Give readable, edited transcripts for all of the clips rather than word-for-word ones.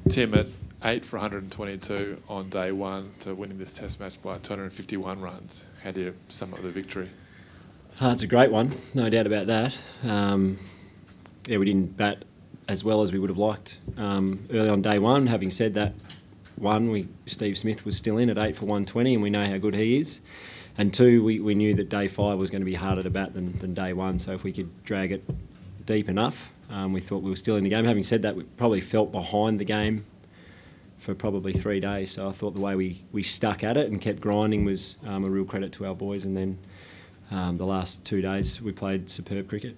Tim, at 8 for 122 on day one to winning this Test match by 251 runs, how do you sum up the victory? It's a great one, no doubt about that. Yeah, we didn't bat as well as we would have liked early on day one. Having said that, Steve Smith was still in at 8 for 120, and we know how good he is. And two, we knew that day 5 was going to be harder to bat than day 1, so if we could drag it deep enough, we thought we were still in the game. Having said that, we probably felt behind the game for probably 3 days, so I thought the way we stuck at it and kept grinding was a real credit to our boys. And then the last 2 days we played superb cricket.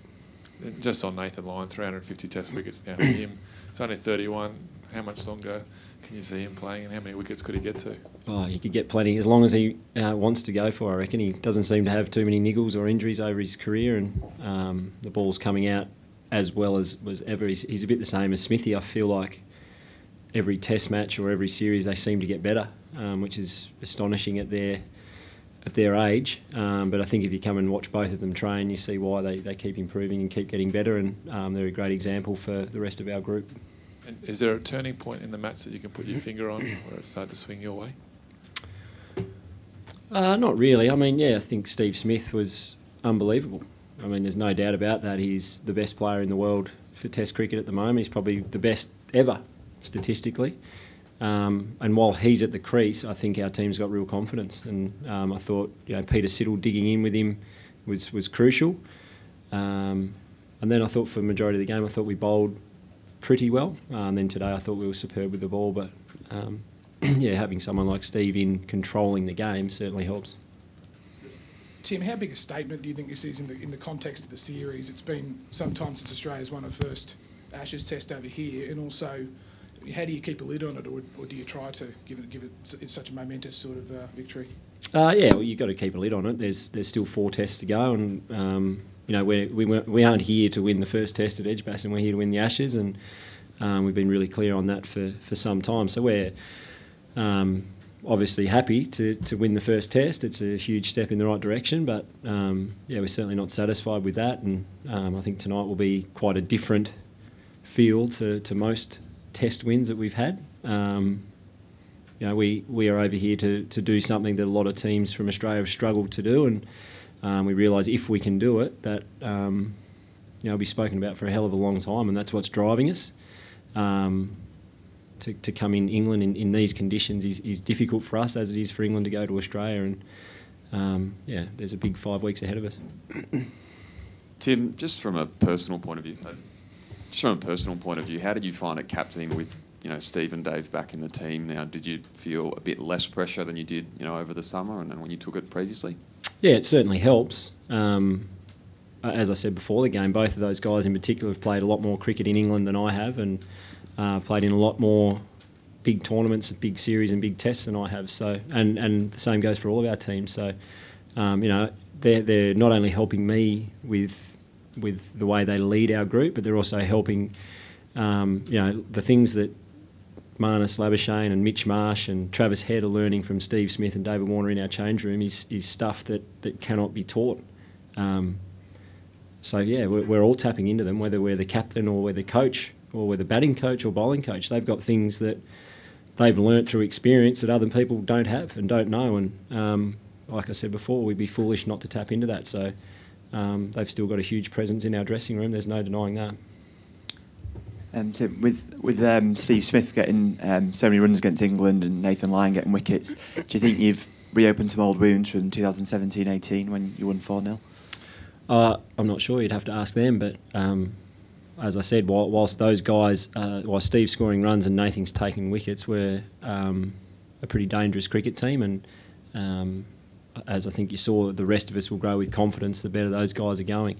Just on Nathan Lyon, 350 Test wickets now for him. It's only 31. How much longer can you see him playing, and how many wickets could he get to? Oh, he could get plenty, as long as he wants to go for, I reckon. He doesn't seem to have too many niggles or injuries over his career, and the ball's coming out as well as ever. He's a bit the same as Smithy. I feel like every Test match or every series they seem to get better, which is astonishing at their age. But I think if you come and watch both of them train, you see why they keep improving and keep getting better, and they're a great example for the rest of our group. And is there a turning point in the match that you can put your finger on where it started to swing your way? Not really. I mean, yeah, I think Steve Smith was unbelievable. I mean, there's no doubt about that. He's the best player in the world for Test cricket at the moment. He's probably the best ever, statistically. And while he's at the crease, I think our team's got real confidence. And I thought, Peter Siddle digging in with him was crucial. And then I thought for the majority of the game, I thought we bowled pretty well. And then today I thought we were superb with the ball. But yeah, having someone like Steve in controlling the game certainly helps. Tim, how big a statement do you think this is in the context of the series? It's been some time since Australia's won a first Ashes Test over here, and also, how do you keep a lid on it, or do you try to give it it's such a momentous sort of victory? Yeah, well, you've got to keep a lid on it. There's still 4 tests to go, and we aren't here to win the first test at Edgbaston. We're here to win the Ashes, and we've been really clear on that for some time. So we're obviously happy to win the first test. It's a huge step in the right direction, but yeah, we're certainly not satisfied with that. And I think tonight will be quite a different feel to most Test wins that we've had. We are over here to do something that a lot of teams from Australia have struggled to do, and we realise if we can do it, that it'll be spoken about for a hell of a long time, and that's what's driving us. To come in England in these conditions is difficult for us, as it is for England to go to Australia, and yeah, there's a big 5 weeks ahead of us. Tim, just from a personal point of view, how did you find it captaining with Steve and Dave back in the team now? Did you feel a bit less pressure than you did over the summer and when you took it previously? Yeah, it certainly helps. As I said before the game, both of those guys in particular have played a lot more cricket in England than I have, and played in a lot more big tournaments, big series and big tests than I have. So, and the same goes for all of our teams. So, they're not only helping me with the way they lead our group, but they're also helping, the things that Marnus Labuschagne and Mitch Marsh and Travis Head are learning from Steve Smith and David Warner in our change room is stuff that cannot be taught. So yeah, we're all tapping into them, whether we're the captain or we're the coach or we're the batting coach or bowling coach. They've got things that they've learnt through experience that other people don't have and don't know. And like I said before, we'd be foolish not to tap into that. So they've still got a huge presence in our dressing room. There's no denying that. So with Steve Smith getting so many runs against England and Nathan Lyon getting wickets, do you think you've reopened some old wounds from 2017-18 when you won 4-0? I'm not sure. You'd have to ask them. But as I said, whilst those guys, while Steve's scoring runs and Nathan's taking wickets, we're a pretty dangerous cricket team. And as I think you saw, the rest of us will grow with confidence the better those guys are going.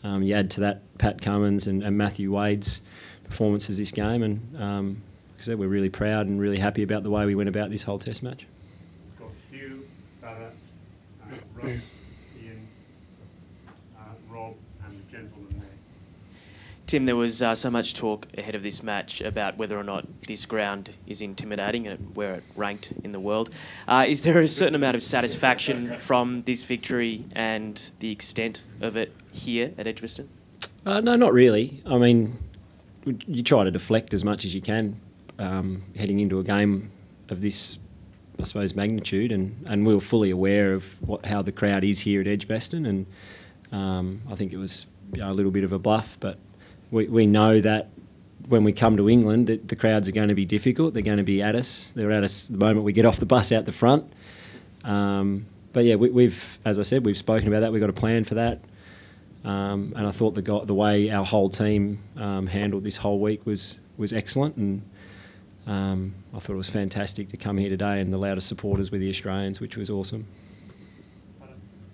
You add to that Pat Cummins and Matthew Wade's performances this game, and like I said, we're really proud and really happy about the way we went about this whole Test match. It's got Hugh, Barrett, Ross, Ian, Rob, and the gentleman there. Tim, there was so much talk ahead of this match about whether or not this ground is intimidating and where it ranked in the world. Is there a certain amount of satisfaction from this victory and the extent of it here at Edgbaston? No, not really. I mean, you try to deflect as much as you can heading into a game of this, I suppose, magnitude, and we were fully aware of how the crowd is here at Edgbaston, and I think it was a little bit of a bluff, but we know that when we come to England, the crowds are going to be difficult. They're going to be at us. They're at us the moment we get off the bus out the front. But yeah, we've, as I said, we've spoken about that. We've got a plan for that. And I thought the way our whole team handled this whole week was excellent, and I thought it was fantastic to come here today, and the loudest supporters were the Australians, which was awesome.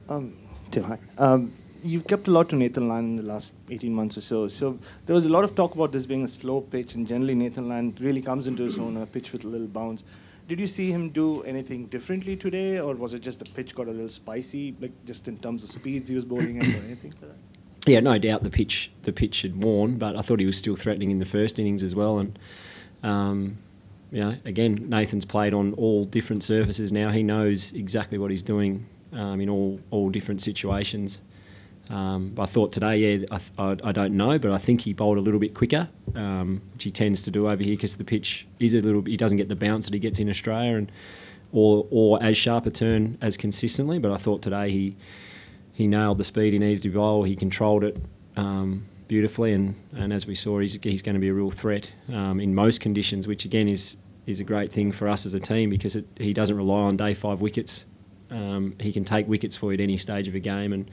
Tim, hi. You've kept a lot to Nathan Lyon in the last 18 months or so. So there was a lot of talk about this being a slow pitch, and generally Nathan Lyon really comes into his own on a pitch with a little bounce. Did you see him do anything differently today, or was it just the pitch got a little spicy, like just in terms of speeds he was bowling at or anything like that? Yeah, no doubt the pitch had worn, but I thought he was still threatening in the first innings as well. And again, Nathan's played on all different surfaces now. He knows exactly what he's doing in all different situations. But I thought today, I don't know, but I think he bowled a little bit quicker, which he tends to do over here because the pitch is he doesn't get the bounce that he gets in Australia, or as sharp a turn as consistently. But I thought today he nailed the speed he needed to bowl. He controlled it beautifully, and as we saw, he's going to be a real threat in most conditions, which again is a great thing for us as a team, because he doesn't rely on day 5 wickets. He can take wickets for you at any stage of a game, and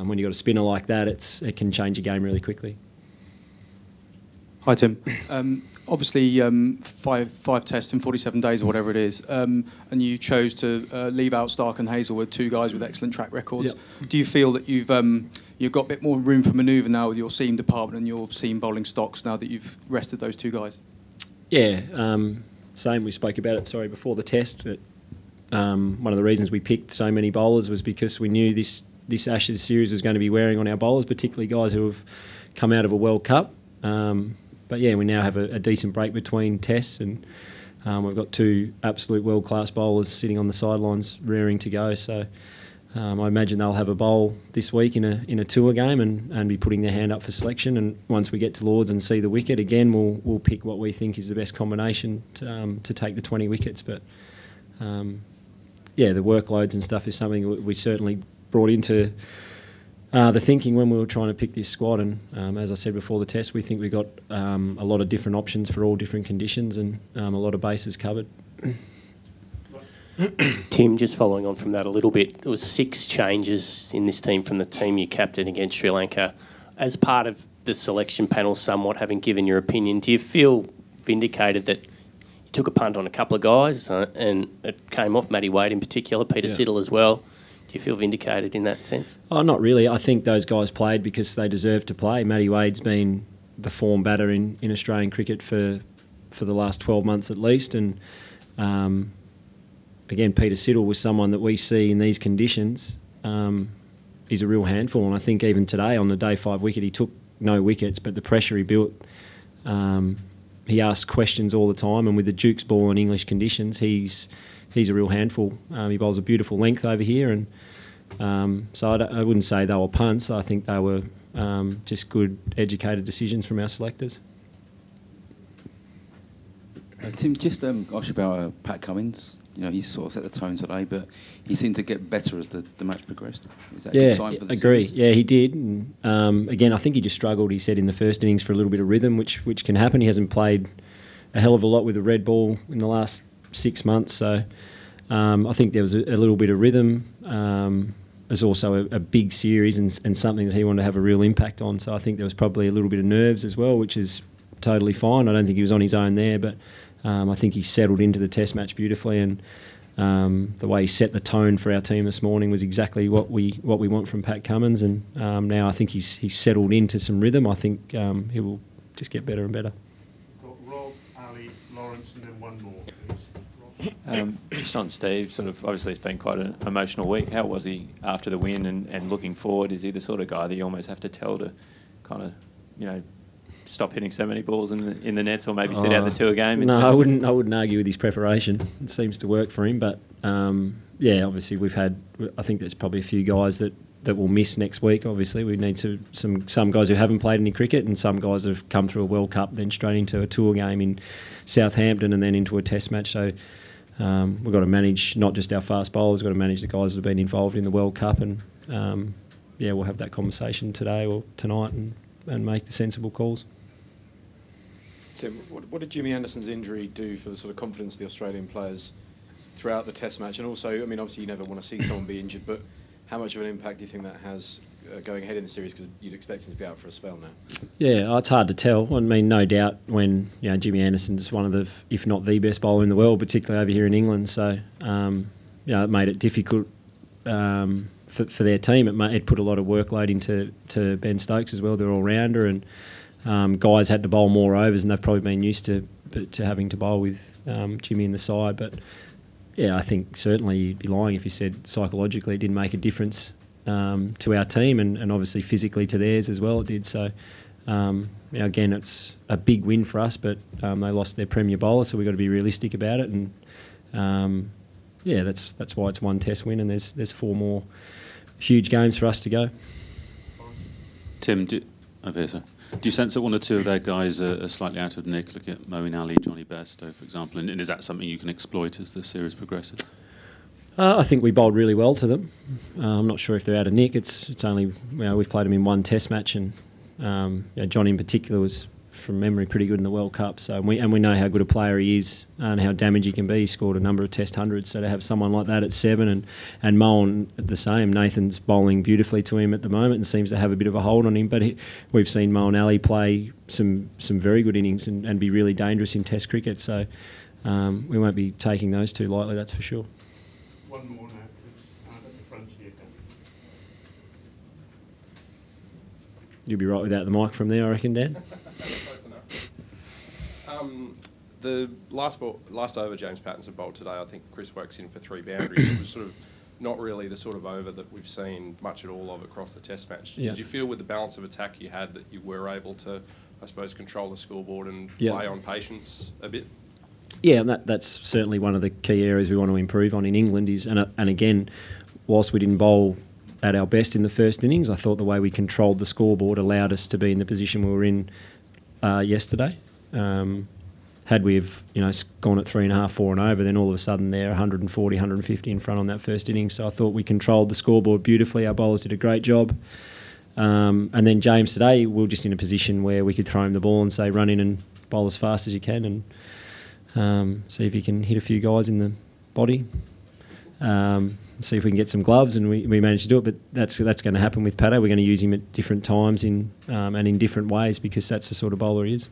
when you've got a spinner like that, it can change a game really quickly. Hi, Tim. Obviously, five tests in 47 days or whatever it is, and you chose to leave out Starc and Hazlewood, 2 guys with excellent track records. Yep. Do you feel that you've got a bit more room for manoeuvre now with your seam department and your seam bowling stocks now that you've rested those 2 guys? Yeah, same. We spoke about it, before the test. But, one of the reasons we picked so many bowlers was because we knew this Ashes series was going to be wearing on our bowlers, particularly guys who have come out of a World Cup. But yeah, we now have a decent break between tests, and we've got 2 absolute world-class bowlers sitting on the sidelines raring to go. So I imagine they'll have a bowl this week in a tour game and be putting their hand up for selection. And once we get to Lords and see the wicket again, we'll pick what we think is the best combination to take the 20 wickets. But the workloads and stuff is something we certainly brought into the thinking when we were trying to pick this squad. And as I said before the test, we think we've got a lot of different options for all different conditions, and a lot of bases covered. Tim, just following on from that a little bit, there was 6 changes in this team from the team you captained against Sri Lanka. As part of the selection panel, somewhat having given your opinion, do you feel vindicated that you took a punt on a couple of guys and it came off, Matty Wade in particular, Peter Siddle as well? Do you feel vindicated in that sense? Oh, not really. I think those guys played because they deserve to play. Matty Wade's been the form batter in Australian cricket for the last 12 months at least, and again, Peter Siddle was someone that we see in these conditions is a real handful, and I think even today on the day 5 wicket he took no wickets, but the pressure he built, he asked questions all the time, and with the Duke's ball in English conditions, he's a real handful. He bowls a beautiful length over here, and so I wouldn't say they were punts. I think they were just good, educated decisions from our selectors. Tim, just ask about Pat Cummins. You know, he sort of set the tone today, but he seemed to get better as the match progressed. Is that a good sign for the agree. series? Yeah, he did. And, again, I think he just struggled, he said, in the first innings for a little bit of rhythm, which can happen. He hasn't played a hell of a lot with the red ball in the last 6 months, so I think there was a little bit of rhythm. There's also a big series and something that he wanted to have a real impact on, so I think there was probably a little bit of nerves as well, which is totally fine. I don't think he was on his own there, but I think he settled into the test match beautifully, and the way he set the tone for our team this morning was exactly what we want from Pat Cummins, and now I think he's settled into some rhythm. I think he will just get better and better. Rob, Ali, Lawrence, and then one more, please. Just on Steve, sort of obviously it's been quite an emotional week. How was he after the win and looking forward? Is he the sort of guy that you almost have to tell to kind of, stop hitting so many balls in the nets, or maybe sit out the tour game? No, I wouldn't argue with his preparation. It seems to work for him, but obviously I think there's probably a few guys that that will miss next week. Obviously, we need some guys who haven't played any cricket, and some guys have come through a World Cup, then straight into a tour game in Southampton, and then into a Test match. So we've got to manage not just our fast bowlers, we've got to manage the guys that have been involved in the World Cup, and we'll have that conversation today or tonight and make the sensible calls. Tim, what did Jimmy Anderson's injury do for the sort of confidence of the Australian players throughout the Test match? And also, I mean, obviously you never want to see someone be injured, but how much of an impact do you think that has going ahead in the series, because you'd expect him to be out for a spell now? Yeah, it's hard to tell. I mean, no doubt when Jimmy Anderson's one of the, if not the best bowler in the world, particularly over here in England. So it made it difficult for their team. It put a lot of workload into Ben Stokes as well, their all-rounder, and guys had to bowl more overs, and they've probably been used to having to bowl with Jimmy in the side. But I think certainly you'd be lying if you said psychologically it didn't make a difference to our team, and obviously physically to theirs as well it did. So again, it's a big win for us, but they lost their premier bowler, so we've got to be realistic about it. And that's why it's one Test win, and there's 4 more huge games for us to go. Tim, do you sense that 1 or 2 of their guys are slightly out of nick? Look at Moeen Ali, Johnny Bairstow, for example, and is that something you can exploit as the series progresses? I think we bowled really well to them. I'm not sure if they're out of nick. It's only we've played them in 1 Test match, and John in particular was, from memory, pretty good in the World Cup. So we know how good a player he is and how damaging he can be. He scored a number of Test hundreds. So to have someone like that at 7 and Moen at the same, Nathan's bowling beautifully to him at the moment and seems to have a bit of a hold on him. But we've seen Moeen Ali play some very good innings and be really dangerous in Test cricket. So we won't be taking those 2 lightly, that's for sure. One more now, please. At the front here. You'll be right without the mic from there, I reckon, Dan. Close enough. The last over James Pattinson bowled today, I think Chris Woakes in for 3 boundaries. It was sort of not really the sort of over that we've seen much at all of across the Test match. Did you feel with the balance of attack you had that you were able to, I suppose, control the scoreboard and play on patience a bit? Yeah, and that's certainly one of the key areas we want to improve on in England is, and again, whilst we didn't bowl at our best in the first innings, I thought the way we controlled the scoreboard allowed us to be in the position we were in yesterday. Had we have gone at 3.5, 4 and over, then all of a sudden they're 140, 150 in front on that first innings. So I thought we controlled the scoreboard beautifully. Our bowlers did a great job. And then James today, we were just in a position where we could throw him the ball and say, run in and bowl as fast as you can, and see if you can hit a few guys in the body. See if we can get some gloves, and we managed to do it. But that's going to happen with Pato. We're going to use him at different times and in different ways, because that's the sort of bowler he is.